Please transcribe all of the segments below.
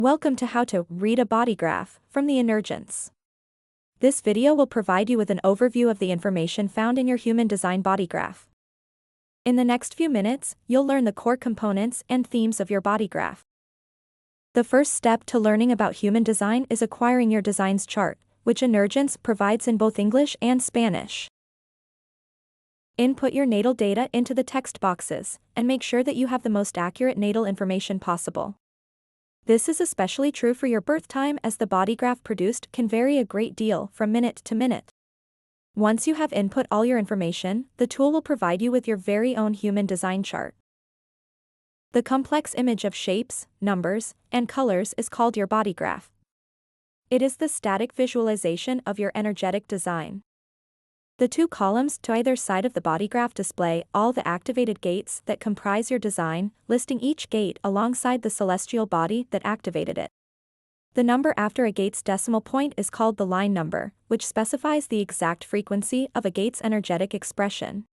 Welcome to How to Read a Body Graph from the Emergence. This video will provide you with an overview of the information found in your human design body graph. In the next few minutes, you'll learn the core components and themes of your body graph. The first step to learning about human design is acquiring your design's chart, which Emergence provides in both English and Spanish. Input your natal data into the text boxes, and make sure that you have the most accurate natal information possible. This is especially true for your birth time, as the body graph produced can vary a great deal from minute to minute. Once you have input all your information, the tool will provide you with your very own human design chart. The complex image of shapes, numbers, and colors is called your body graph. It is the static visualization of your energetic design. The two columns to either side of the body graph display all the activated gates that comprise your design, listing each gate alongside the celestial body that activated it. The number after a gate's decimal point is called the line number, which specifies the exact frequency of a gate's energetic expression.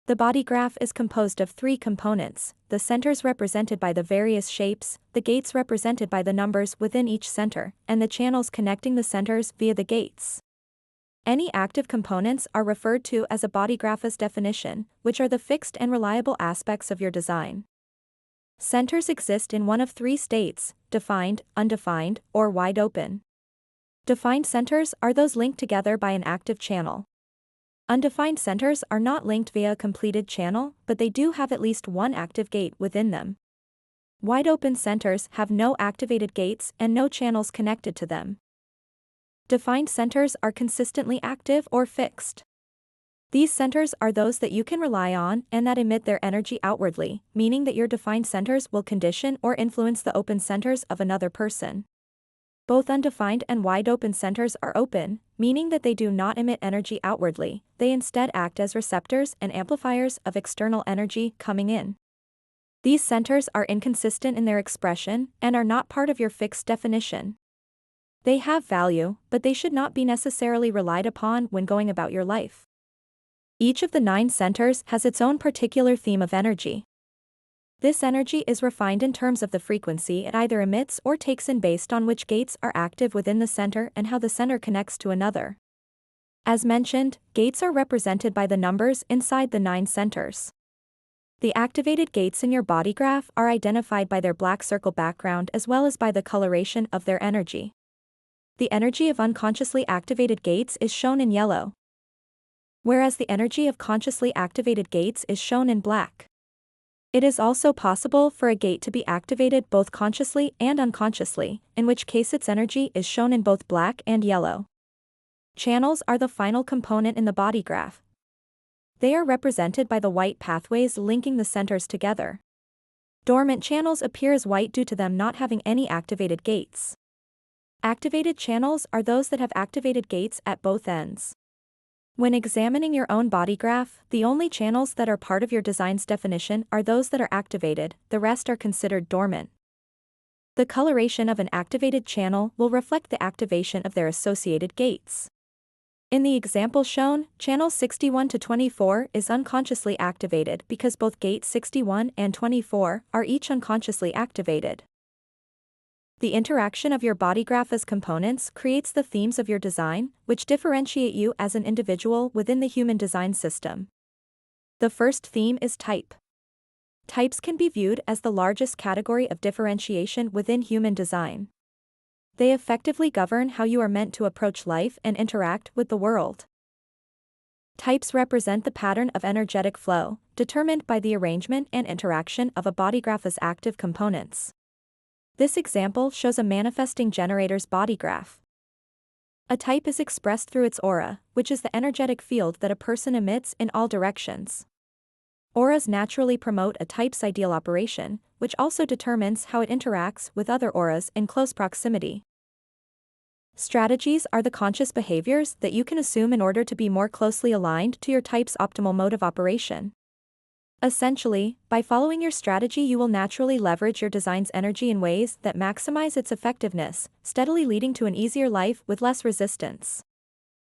The body graph is composed of three components: the centers represented by the various shapes, the gates represented by the numbers within each center, and the channels connecting the centers via the gates. Any active components are referred to as a body graph's definition, which are the fixed and reliable aspects of your design. Centers exist in one of three states: defined, undefined, or wide open. Defined centers are those linked together by an active channel. Undefined centers are not linked via a completed channel, but they do have at least one active gate within them. Wide open centers have no activated gates and no channels connected to them. Defined centers are consistently active or fixed. These centers are those that you can rely on and that emit their energy outwardly, meaning that your defined centers will condition or influence the open centers of another person. Both undefined and wide open centers are open, meaning that they do not emit energy outwardly, they instead act as receptors and amplifiers of external energy coming in. These centers are inconsistent in their expression and are not part of your fixed definition. They have value, but they should not be necessarily relied upon when going about your life. Each of the 9 centers has its own particular theme of energy. This energy is refined in terms of the frequency it either emits or takes in based on which gates are active within the center and how the center connects to another. As mentioned, gates are represented by the numbers inside the 9 centers. The activated gates in your body graph are identified by their black circle background as well as by the coloration of their energy. The energy of unconsciously activated gates is shown in yellow, whereas the energy of consciously activated gates is shown in black. It is also possible for a gate to be activated both consciously and unconsciously, in which case its energy is shown in both black and yellow. Channels are the final component in the body graph. They are represented by the white pathways linking the centers together. Dormant channels appear as white due to them not having any activated gates. Activated channels are those that have activated gates at both ends. When examining your own body graph, the only channels that are part of your design's definition are those that are activated, the rest are considered dormant. The coloration of an activated channel will reflect the activation of their associated gates. In the example shown, channel 61 to 24 is unconsciously activated because both gates 61 and 24 are each unconsciously activated. The interaction of your body graph as components creates the themes of your design, which differentiate you as an individual within the human design system. The first theme is type. Types can be viewed as the largest category of differentiation within human design. They effectively govern how you are meant to approach life and interact with the world. Types represent the pattern of energetic flow, determined by the arrangement and interaction of a body graph's active components. This example shows a manifesting generator's body graph. A type is expressed through its aura, which is the energetic field that a person emits in all directions. Auras naturally promote a type's ideal operation, which also determines how it interacts with other auras in close proximity. Strategies are the conscious behaviors that you can assume in order to be more closely aligned to your type's optimal mode of operation. Essentially, by following your strategy, you will naturally leverage your design's energy in ways that maximize its effectiveness, steadily leading to an easier life with less resistance.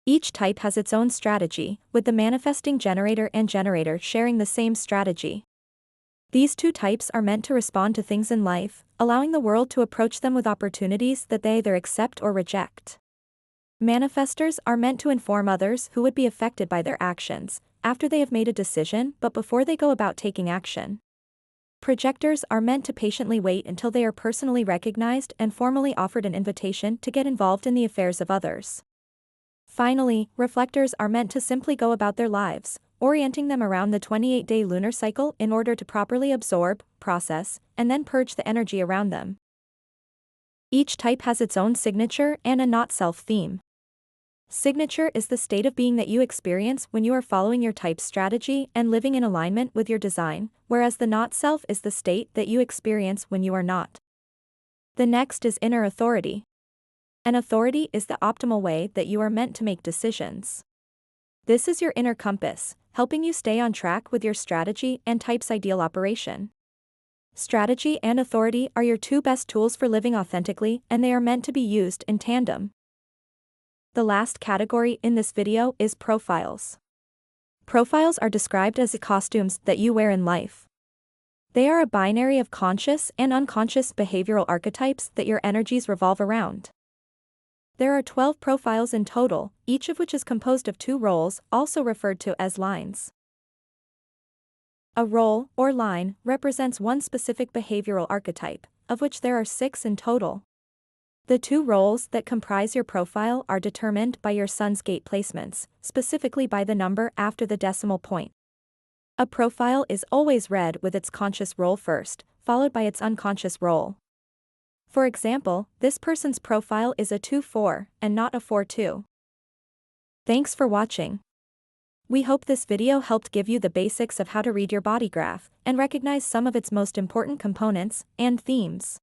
Each type has its own strategy, with the manifesting generator and generator sharing the same strategy. These two types are meant to respond to things in life, allowing the world to approach them with opportunities that they either accept or reject. Manifestors are meant to inform others who would be affected by their actions, after they have made a decision but before they go about taking action. Projectors are meant to patiently wait until they are personally recognized and formally offered an invitation to get involved in the affairs of others. Finally, reflectors are meant to simply go about their lives, orienting them around the 28-day lunar cycle in order to properly absorb, process, and then purge the energy around them. Each type has its own signature and a not-self theme. Signature is the state of being that you experience when you are following your type's strategy and living in alignment with your design, whereas the not-self is the state that you experience when you are not. The next is inner authority. An authority is the optimal way that you are meant to make decisions. This is your inner compass, helping you stay on track with your strategy and type's ideal operation. Strategy and authority are your two best tools for living authentically, and they are meant to be used in tandem. The last category in this video is profiles. Profiles are described as the costumes that you wear in life. They are a binary of conscious and unconscious behavioral archetypes that your energies revolve around. There are 12 profiles in total, each of which is composed of 2 roles, also referred to as lines. A role, or line, represents one specific behavioral archetype, of which there are 6 in total. The 2 roles that comprise your profile are determined by your sun's gate placements, specifically by the number after the decimal point. A profile is always read with its conscious role first, followed by its unconscious role. For example, this person's profile is a 2-4, and not a 4-2. Thanks for watching. We hope this video helped give you the basics of how to read your body graph, and recognize some of its most important components and themes.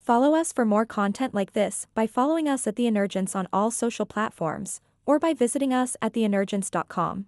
Follow us for more content like this by following us at The Energence on all social platforms, or by visiting us at theenergence.com.